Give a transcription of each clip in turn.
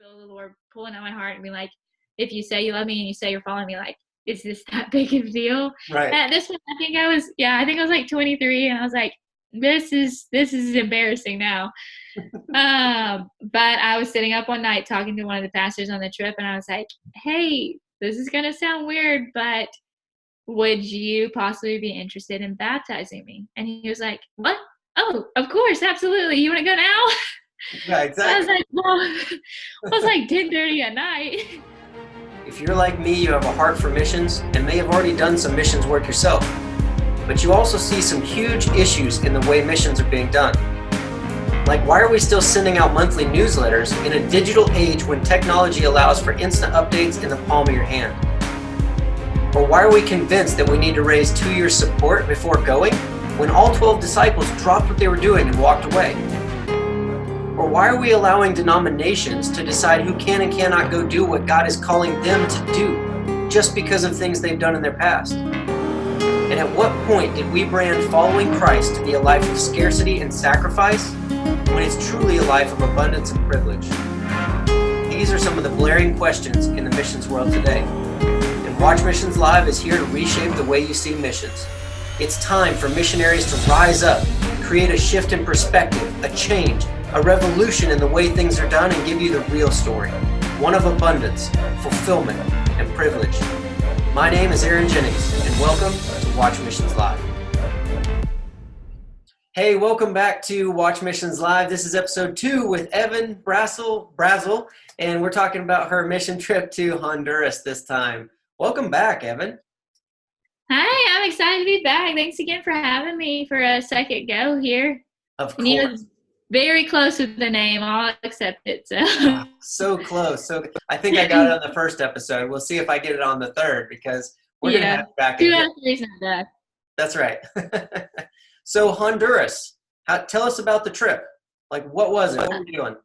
feel the Lord pulling on my heart and be like, if you say you love me and you say you're following me, like, is this that big of a deal? Right. At this point, I think I was like 23, and I was like, this is embarrassing now. But I was sitting up one night talking to one of the pastors on the trip, and I was like, hey, this is gonna sound weird, but would you possibly be interested in baptizing me? And he was like, what? Oh, of course, absolutely. You want to go now? Yeah, I was exactly. like, well, it was like 10:30 at night. If you're like me, you have a heart for missions and may have already done some missions work yourself. But you also see some huge issues in the way missions are being done. Like, why are we still sending out monthly newsletters in a digital age when technology allows for instant updates in the palm of your hand? Or why are we convinced that we need to raise 2 years' support before going when all 12 disciples dropped what they were doing and walked away? Or why are we allowing denominations to decide who can and cannot go do what God is calling them to do just because of things they've done in their past? And at what point did we brand following Christ to be a life of scarcity and sacrifice when it's truly a life of abundance and privilege? These are some of the blaring questions in the missions world today. And Watch Missions Live is here to reshape the way you see missions. It's time for missionaries to rise up, create a shift in perspective, a change, a revolution in the way things are done, and give you the real story, one of abundance, fulfillment, and privilege. My name is Aaron Jennings, and welcome to Watch Missions Live. Hey, welcome back to Watch Missions Live. This is episode 2 with Evan Brasselle, and we're talking about her mission trip to Honduras this time. Welcome back, Evan. Hi, I'm excited to be back. Thanks again for having me for a second go here. Of And you were course. very close with the name. I'll accept it. So close. So I think I got it on the first episode. We'll see if I get it on the third, because we're going to have you back 2 again. out of 3 is not bad. That's right. So Honduras, tell us about the trip. Like, what was it? What were you doing?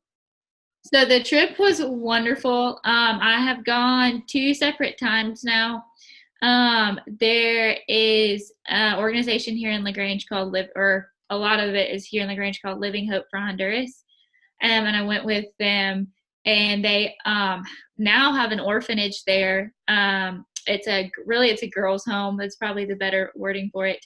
So the trip was wonderful. I have gone 2 separate times now. There is an organization here in LaGrange called a lot of it is here in LaGrange called Living Hope for Honduras. And I went with them, and they now have an orphanage there. It's a girls' home. That's probably the better wording for it.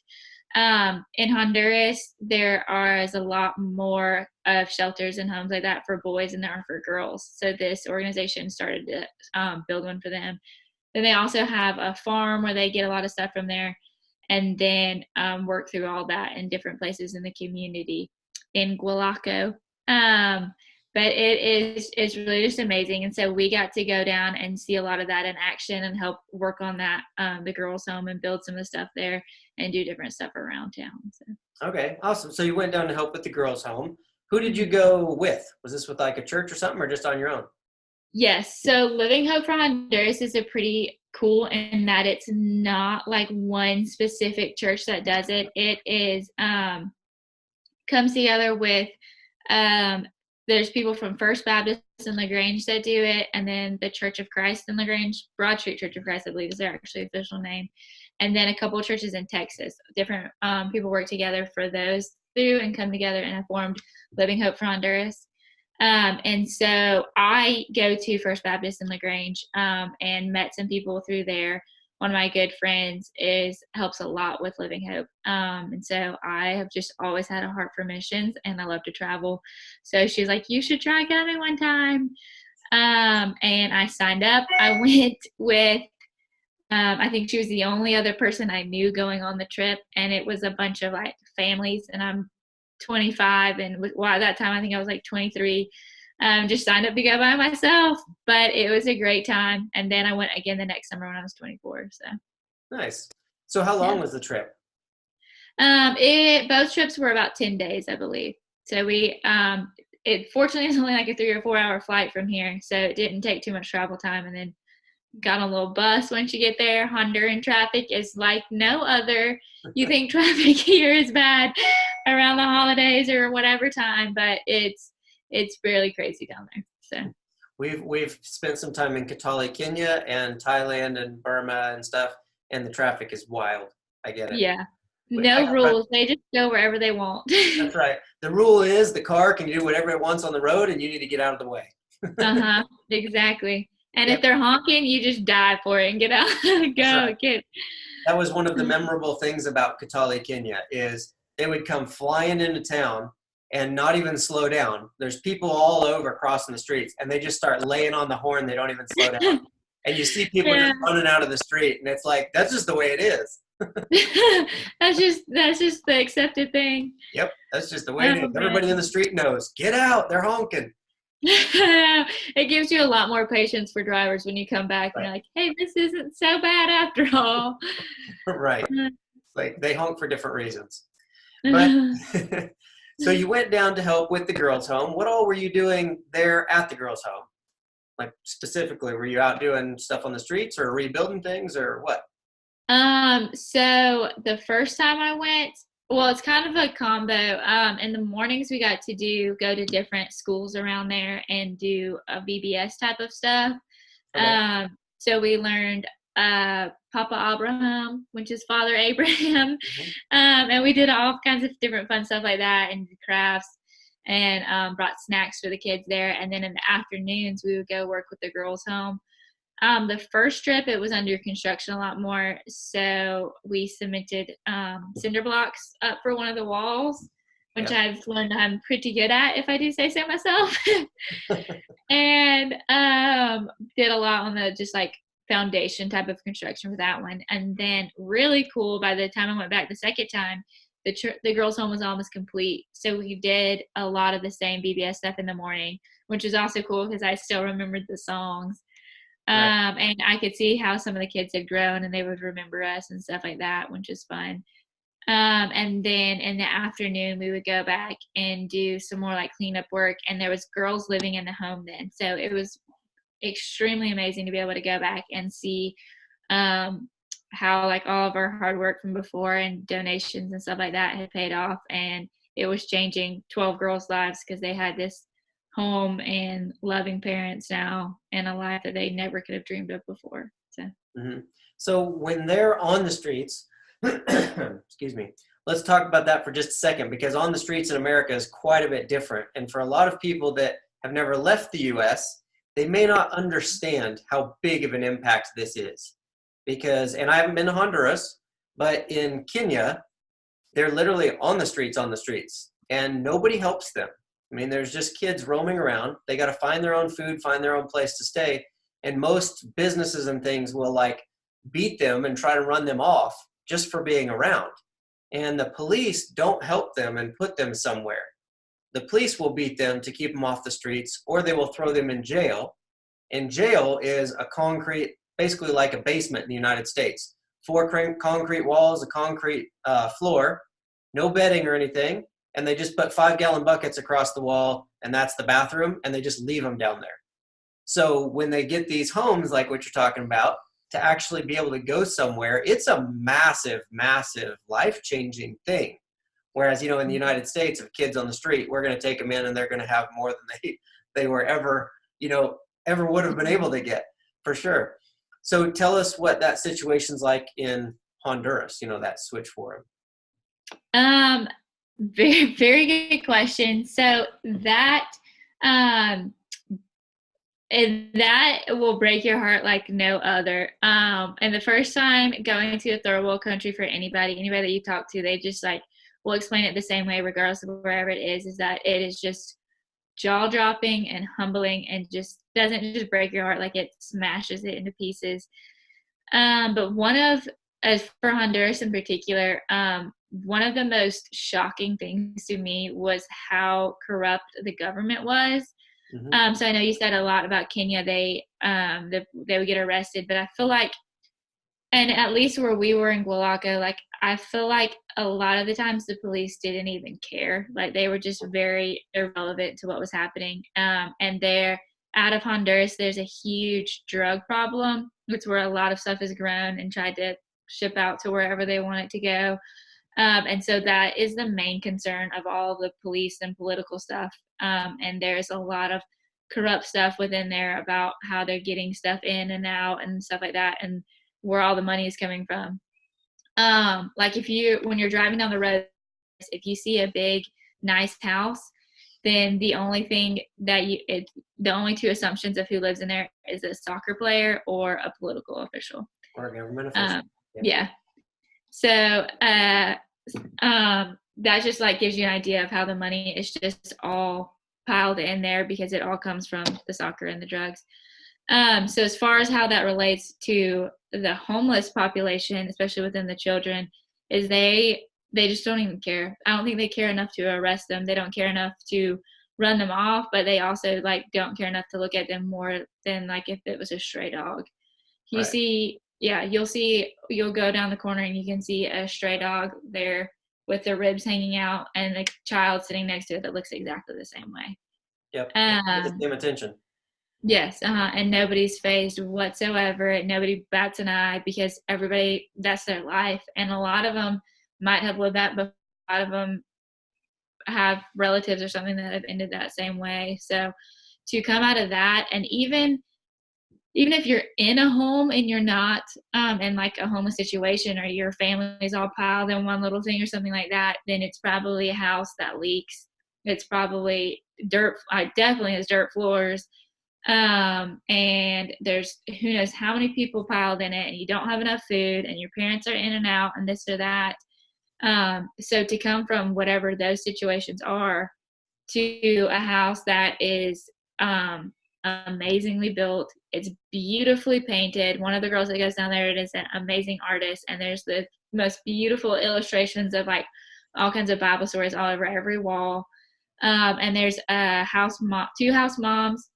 In Honduras, there is a lot more of shelters and homes like that for boys than there are for girls. So this organization started to build one for them. Then they also have a farm where they get a lot of stuff from there, and then work through all that in different places in the community in Gualaco. But it's really just amazing. And so we got to go down and see a lot of that in action and help work on that, the girls' home, and build some of the stuff there and do different stuff around town. So. Okay, awesome. So you went down to help with the girls' home. Who did you go with? Was this with like a church or something, or just on your own? Yes. So Living Hope for Honduras is a pretty cool in that it's not like one specific church that does it. It is comes together with there's people from First Baptist in LaGrange that do it, and then the Church of Christ in LaGrange, Broad Street Church of Christ, I believe is their actually official name, and then a couple of churches in Texas. Different people work together for those through and come together and have formed Living Hope for Honduras. And so I go to First Baptist in LaGrange and met some people through there. One of my good friends helps a lot with Living Hope. And so I have just always had a heart for missions, and I love to travel. So she's like, you should try coming one time. And I signed up. I went with, I think she was the only other person I knew going on the trip. And it was a bunch of like families, and I'm 25, and at that time I think I was like 23. Just signed up to go by myself, but it was a great time. And then I went again the next summer when I was 24. So Nice. So how long was the trip? Both trips were about 10 days, I believe. So it fortunately is only like a 3 or 4 hour flight from here, so it didn't take too much travel time. And then got on a little bus once you get there. Honduran traffic is like no other. You think traffic here is bad around the holidays or whatever time, but it's fairly crazy down there. So we've spent some time in Kitale, Kenya, and Thailand and Burma and stuff, and the traffic is wild. I get it. Yeah. No rules. They just go wherever they want. That's right. The rule is the car can do whatever it wants on the road, and you need to get out of the way. Uh-huh. Exactly. And if Yep, they're honking, you just die for it and get out. that's Go, right. get. That was one of the memorable things about Kitale, Kenya, is they would come flying into town and not even slow down. There's people all over crossing the streets, and they just start laying on the horn. They don't even slow down. And you see people Yeah. just running out of the street, and it's like, that's just the way it is. That's just the accepted thing. Yep, that's just the way it is. Oh Everybody in man. the street knows, get out, they're honking. It gives you a lot more patience for drivers when you come back and Right, you're like, hey, this isn't so bad after all. right. Like they honk for different reasons. But so you went down to help with the girls' home. What all were you doing there at the girls' home? Like specifically, were you out doing stuff on the streets or rebuilding things or what? So the first time I went, well, it's kind of a combo. In the mornings we got to go to different schools around there and do a VBS type of stuff. Okay. So we learned Papa Abraham, which is Father Abraham, Mhm. and we did all kinds of different fun stuff like that and crafts and brought snacks for the kids there. And then in the afternoons we would go work with the girls' home. The first trip, it was under construction a lot more, so we cemented cinder blocks up for one of the walls, which Yeah. I've learned I'm pretty good at, if I do say so myself. And did a lot on the just like foundation type of construction for that one. And then really cool, by the time I went back the second time, the girls' home was almost complete. So we did a lot of the same BBS stuff in the morning, which was also cool because I still remembered the songs. Right. And I could see how some of the kids had grown and they would remember us and stuff like that, which is fun. And then in the afternoon, we would go back and do some more like cleanup work. And there was girls living in the home then. So it was extremely amazing to be able to go back and see how like all of our hard work from before and donations and stuff like that had paid off. And it was changing 12 girls' lives because they had this home and loving parents now and a life that they never could have dreamed of before. So Mhm. So when they're on the streets, excuse me, let's talk about that for just a second because on the streets in America is quite a bit different. And for a lot of people that have never left the US, they may not understand how big of an impact this is. Because, and I haven't been to Honduras, but in Kenya, they're literally on the streets, and nobody helps them. I mean, there's just kids roaming around. They got to find their own food, find their own place to stay. And most businesses and things will like beat them and try to run them off just for being around. And the police don't help them and put them somewhere. The police will beat them to keep them off the streets, or they will throw them in jail. And jail is a concrete, basically like a basement in the United States. Four concrete walls, a concrete floor, no bedding or anything, and they just put 5-gallon buckets across the wall, and that's the bathroom, and they just leave them down there. So when they get these homes, like what you're talking about, to actually be able to go somewhere, it's a massive, massive, life-changing thing. Whereas, you know, in the United States, if kids on the street, we're going to take them in, and they're going to have more than they were ever, you know, ever would have been able to get, for sure. So tell us what that situation's like in Honduras. You know, that switch forum. um very very good question. So that um and that will break your heart like no other. And the first time going to a third world country for anybody that you talk to, they just like will explain it the same way, regardless of wherever it is that it is just jaw dropping and humbling and just doesn't just break your heart, like it smashes it into pieces. But as for Honduras in particular, one of the most shocking things to me was how corrupt the government was. Mm-hmm. So I know you said a lot about Kenya. They would get arrested, but I feel like, and at least where we were in Gualaco, like I feel like a lot of the times the police didn't even care. Like they were just very irrelevant to what was happening. And there, out of Honduras, there's a huge drug problem. It's where a lot of stuff is grown and tried to ship out to wherever they want it to go. And so that is the main concern of all the police and political stuff. And there's a lot of corrupt stuff within there about how they're getting stuff in and out and stuff like that, and where all the money is coming from. Like when you're driving down the road, if you see a big, nice house, then the only thing that the only two assumptions of who lives in there is a soccer player or a political official. Or a government official. Yeah. So that just like gives you an idea of how the money is just all piled in there because it all comes from the soccer and the drugs. So as far as how that relates to the homeless population, especially within the children, is they just don't even care. I don't think they care enough to arrest them. They don't care enough to run them off, but they also like don't care enough to look at them more than like if it was a stray dog. You see, you'll go down the corner and you can see a stray dog there with their ribs hanging out and a child sitting next to it that looks exactly the same way. Yep. The same attention. Yes, and nobody's phased whatsoever. Nobody bats an eye because everybody, that's their life. And a lot of them might have lived that, but a lot of them have relatives or something that have ended that same way. So to come out of that, and even if you're in a home and you're not in like a homeless situation or your family's all piled in one little thing or something like that, then it's probably a house that leaks. It's probably definitely has dirt floors. And there's who knows how many people piled in it, and you don't have enough food, and your parents are in and out, and this or that. So to come from whatever those situations are to a house that is amazingly built, it's beautifully painted. One of the girls that goes down there is an amazing artist, and there's the most beautiful illustrations of like all kinds of Bible stories all over every wall. And there's two house moms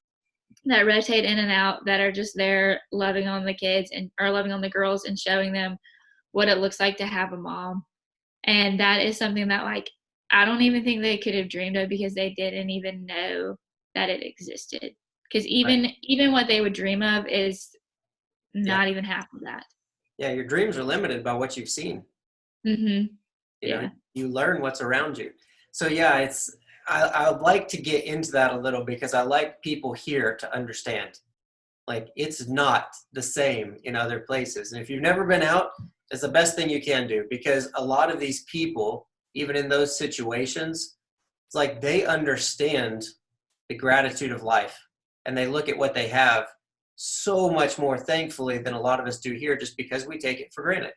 that rotate in and out that are just there loving on the kids or loving on the girls and showing them what it looks like to have a mom. And that is something that like I don't even think they could have dreamed of because they didn't even know that it existed. Because even what they would dream of is not even half of that. Yeah, your dreams are limited by what you've seen. Mm-hmm. You know, you learn what's around you. So yeah, I would like to get into that a little because I like people here to understand. Like it's not the same in other places. And if you've never been out, it's the best thing you can do because a lot of these people, even in those situations, it's like they understand the gratitude of life and they look at what they have so much more thankfully than a lot of us do here just because we take it for granted.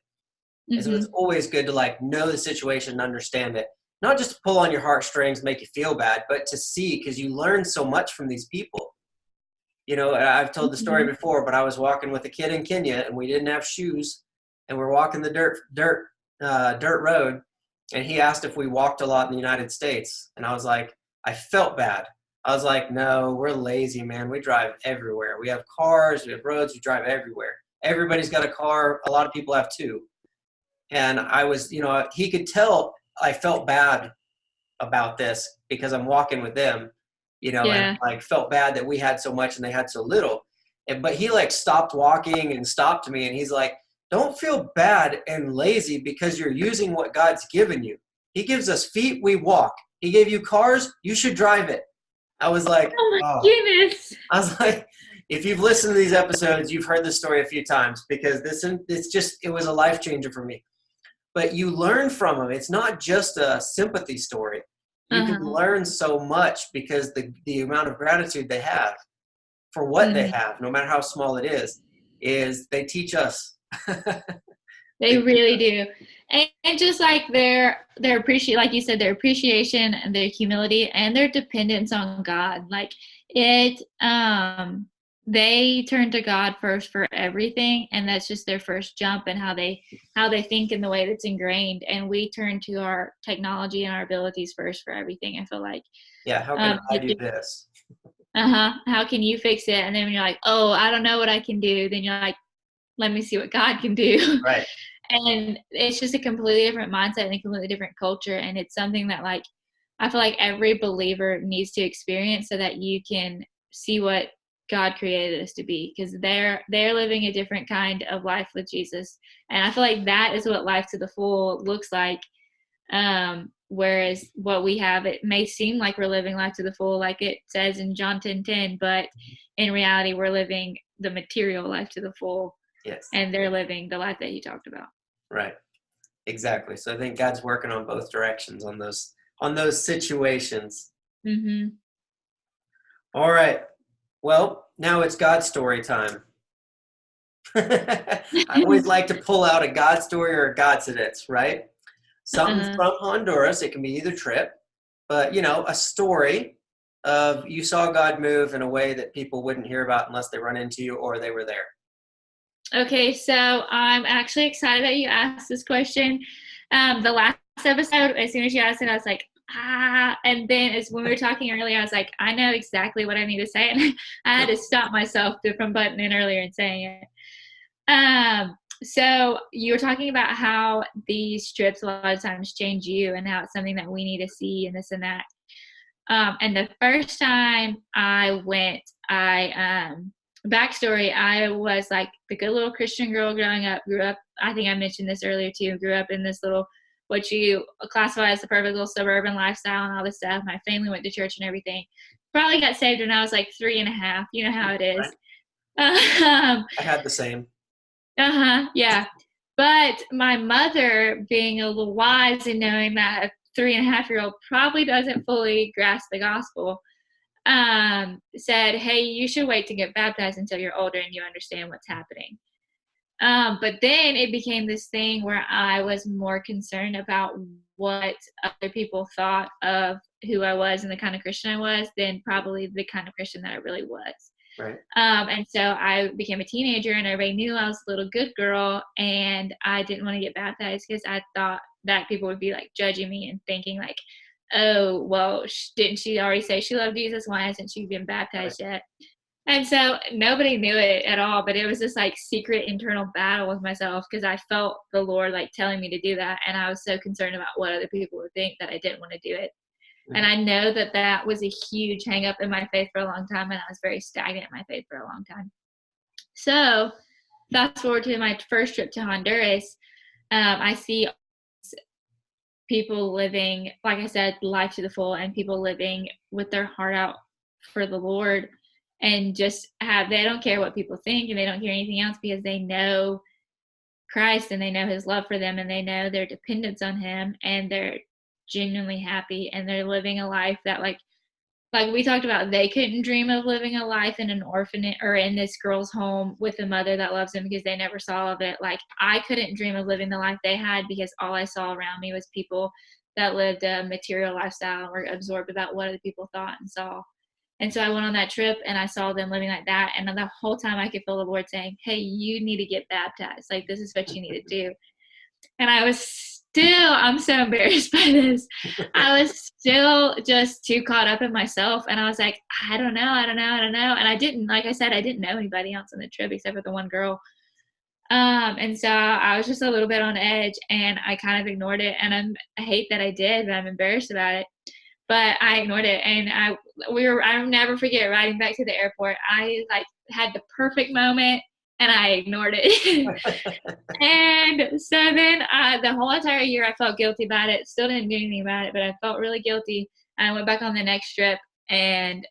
Mm-hmm. And so it's always good to like know the situation and understand it. Not just to pull on your heartstrings, make you feel bad, but to see, because you learn so much from these people. You know, I've told the story before, but I was walking with a kid in Kenya and we didn't have shoes and we're walking the dirt road. And he asked if we walked a lot in the United States. And I was like, I felt bad. I was like, no, we're lazy, man. We drive everywhere. We have cars, we have roads, we drive everywhere. Everybody's got a car. A lot of people have two. And I was, you know, he could tell I felt bad about this because I'm walking with them, you know, and like felt bad that we had so much and they had so little. But he like stopped walking and stopped me and he's like, don't feel bad and lazy because you're using what God's given you. He gives us feet, we walk. He gave you cars, you should drive it. I was like, oh my goodness. I was like, if you've listened to these episodes, you've heard this story a few times because it was a life changer for me. But you learn from them. It's not just a sympathy story. You can learn so much because the amount of gratitude they have for what they have, no matter how small it is they teach us. They really do. And just like their appreciation, like you said, their appreciation and their humility and their dependence on God. Like they turn to God first for everything, and that's just their first jump and how they think in the way that's ingrained. And we turn to our technology and our abilities first for everything. I feel like, how can I do this? How can you fix it? And then when you're like, oh, I don't know what I can do, then you're like, let me see what God can do. Right. And it's just a completely different mindset and a completely different culture. And it's something that like I feel like every believer needs to experience so that you can see what God created us to be, because they're living a different kind of life with Jesus. And I feel like that is what life to the full looks like. Whereas what we have, it may seem like we're living life to the full, like it says in John 10:10, but in reality, we're living the material life to the full. Yes. And they're living the life that he talked about. Right. Exactly. So I think God's working on both directions on those situations. Mm-hmm. All right. Well, now it's God story time. I always like to pull out a God story or a Godsidence, right? Something uh, from Honduras. It can be either trip, but a story of you saw God move in a way that people wouldn't hear about unless they run into you or they were there. okay, so I'm actually excited that you asked this question. The last episode, as soon as you asked it, I was like, ah. And then as when we were talking earlier, I was like, I know exactly what I need to say. And I had to stop myself from butting in earlier and saying it. So you were talking about how these trips a lot of times change you and how it's something that we need to see and this and that. And the first time I went, backstory, I was like the good little Christian girl growing up, grew up, I think I mentioned this earlier too, grew up in this little, what you classify as the perfect little suburban lifestyle and all this stuff. My family went to church and everything. Probably got saved when I was like 3.5. You know how it is. Right? Um, I had the same. uh-huh, yeah. But my mother, being a little wise and knowing that a 3.5-year-old probably doesn't fully grasp the gospel, said, hey, you should wait to get baptized until you're older and you understand what's happening. But then it became this thing where I was more concerned about what other people thought of who I was and the kind of Christian I was than probably the kind of Christian that I really was. Right. And so I became a teenager and everybody knew I was a little good girl and I didn't want to get baptized because I thought that people would be like judging me and thinking like, oh, well, didn't she already say she loved Jesus? Why hasn't she been baptized yet? And so nobody knew it at all, but it was this like secret internal battle with myself because I felt the Lord like telling me to do that. And I was so concerned about what other people would think that I didn't want to do it. And I know that that was a huge hang up in my faith for a long time. And I was very stagnant in my faith for a long time. So fast forward to my first trip to Honduras, I see people living, like I said, life to the full, and people living with their heart out for the Lord, and just they don't care what people think, and they don't hear anything else because they know Christ and they know his love for them and they know their dependence on him, and they're genuinely happy and they're living a life that like we talked about, they couldn't dream of living a life in an orphanage or in this girl's home with a mother that loves them because they never saw of it. Like I couldn't dream of living the life they had because all I saw around me was people that lived a material lifestyle and were absorbed about what other people thought and saw. And so I went on that trip and I saw them living like that. And the whole time I could feel the Lord saying, hey, you need to get baptized. Like, this is what you need to do. And I was still, I'm so embarrassed by this. I was still just too caught up in myself. And I was like, I don't know. And I didn't, like I said, I didn't know anybody else on the trip except for the one girl. And so I was just a little bit on edge and I kind of ignored it. And I hate that I did, but I'm embarrassed about it. But I ignored it. And I'll never forget riding back to the airport. I like had the perfect moment and I ignored it. And so then the whole entire year I felt guilty about it. Still didn't do anything about it, but I felt really guilty. And I went back on the next trip and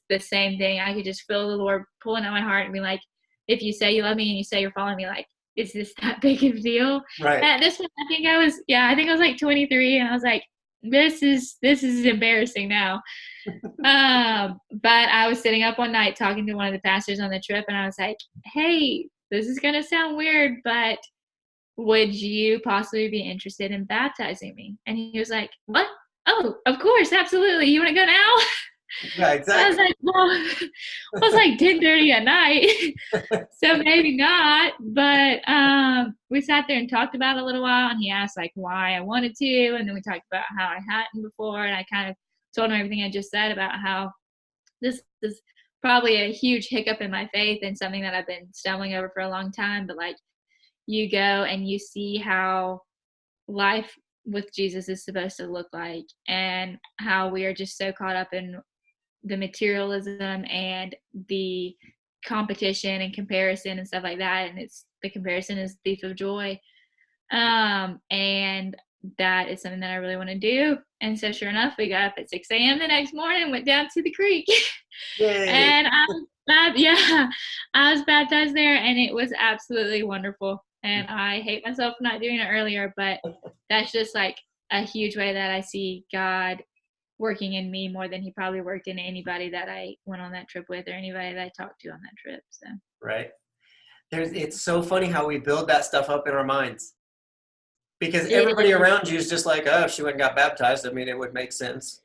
the same thing. I could just feel the Lord pulling at my heart and be like, if you say you love me and you say you're following me, like, is this that big of a deal? Right. And at this point, I think I was like 23 and I was like, this is embarrassing now. But I was sitting up one night talking to one of the pastors on the trip and I was like, hey, this is going to sound weird, but would you possibly be interested in baptizing me? And he was like, what? Oh, of course, absolutely. You want to go now? Yeah, I was exactly. like, well, it was like 10:30 at night, so maybe not. But we sat there and talked about it a little while, and he asked like why I wanted to, and then we talked about how I hadn't before, and I kind of told him everything I just said about how this is probably a huge hiccup in my faith and something that I've been stumbling over for a long time. But like, you go and you see how life with Jesus is supposed to look like, and how we are just so caught up in the materialism and the competition and comparison and stuff like that, and it's the comparison is thief of joy, and that is something that I really want to do. And so sure enough, we got up at 6 a.m. the next morning, went down to the creek. Yay. And I was baptized there and it was absolutely wonderful, and I hate myself for not doing it earlier, but that's just like a huge way that I see God working in me more than he probably worked in anybody that I went on that trip with or anybody that I talked to on that trip. So Right. It's so funny how we build that stuff up in our minds, because it everybody is. around you is just like, oh, if she went and got baptized, I mean, it would make sense.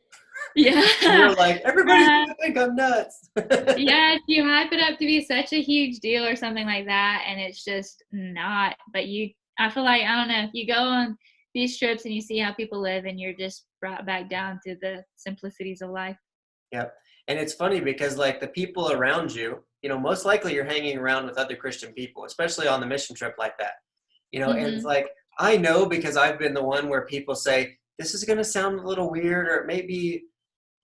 Yeah. And you're like, everybody's Uh, gonna think I'm nuts. yes, you hype it up to be such a huge deal or something like that, and it's just not. But I feel like, I don't know, you go on these trips and you see how people live, and you're just brought back down to the simplicities of life. Yep. And it's funny because like the people around you, most likely you're hanging around with other Christian people, especially on the mission trip like that. And it's Mm-hmm. like, I know because I've been the one where people say, this is going to sound a little weird, or maybe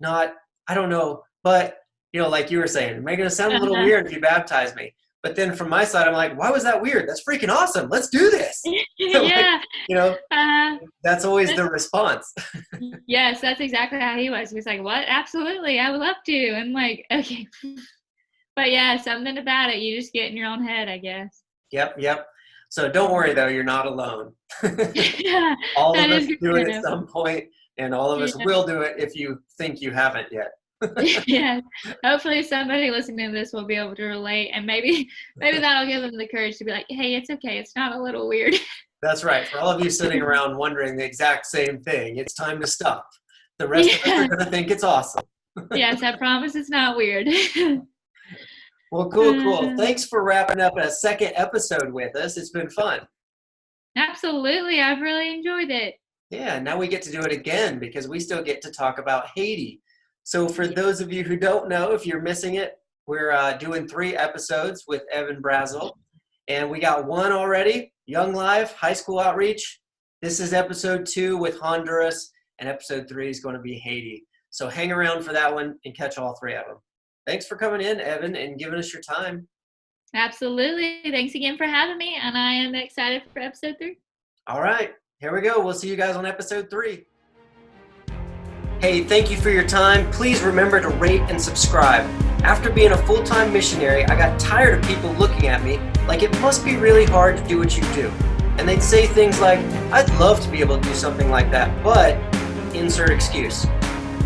not, I don't know. But, like you were saying, it may going to sound a little Uh-huh. weird if you baptize me. But then from my side, I'm like, why was that weird? That's freaking awesome. Let's do this. Like, Yeah. Uh, that's always that's the response. Yes, that's exactly how he was. He was like, "What? Absolutely, I would love to." And like, okay, but yeah, something about it, you just get in your own head, I guess. Yep. So don't worry though, you're not alone. Yeah, All that of is us good do to it at know. some point, and all of us Yeah. will do it if you think you haven't yet. Yeah. Hopefully, somebody listening to this will be able to relate, and maybe that'll give them the courage to be like, "Hey, it's okay. It's not a little weird." That's right. For all of you sitting around wondering the exact same thing, it's time to stop. The rest of us are Yeah. going to think it's awesome. Yes, I promise it's not weird. Well, cool. Thanks for wrapping up a second episode with us. It's been fun. Absolutely, I've really enjoyed it. Yeah, now we get to do it again because we still get to talk about Haiti. So for Yeah. those of you who don't know, if you're missing it, we're doing 3 episodes with Evan Brasselle. And we got 1 already, Young Life, High School Outreach. This is episode 2 with Honduras, and episode 3 is going to be Haiti. So hang around for that one and catch all 3 of them. Thanks for coming in, Evan, and giving us your time. Absolutely. Thanks again for having me, and I am excited for episode 3. All right, here we go. We'll see you guys on episode 3. Hey, thank you for your time. Please remember to rate and subscribe. After being a full-time missionary, I got tired of people looking at me like it must be really hard to do what you do. And they'd say things like, I'd love to be able to do something like that, but insert excuse.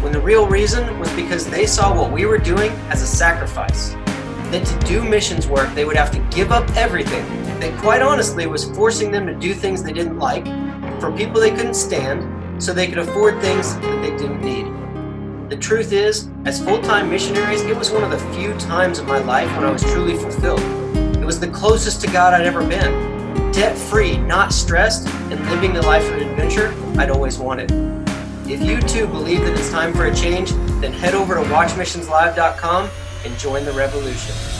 When the real reason was because they saw what we were doing as a sacrifice. That to do missions work, they would have to give up everything. That quite honestly was forcing them to do things they didn't like, for people they couldn't stand, so they could afford things that they didn't need. The truth is, as full-time missionaries, it was one of the few times in my life when I was truly fulfilled. It was the closest to God I'd ever been. Debt-free, not stressed, and living the life of an adventure I'd always wanted. If you too believe that it's time for a change, then head over to watchmissionslive.com and join the revolution.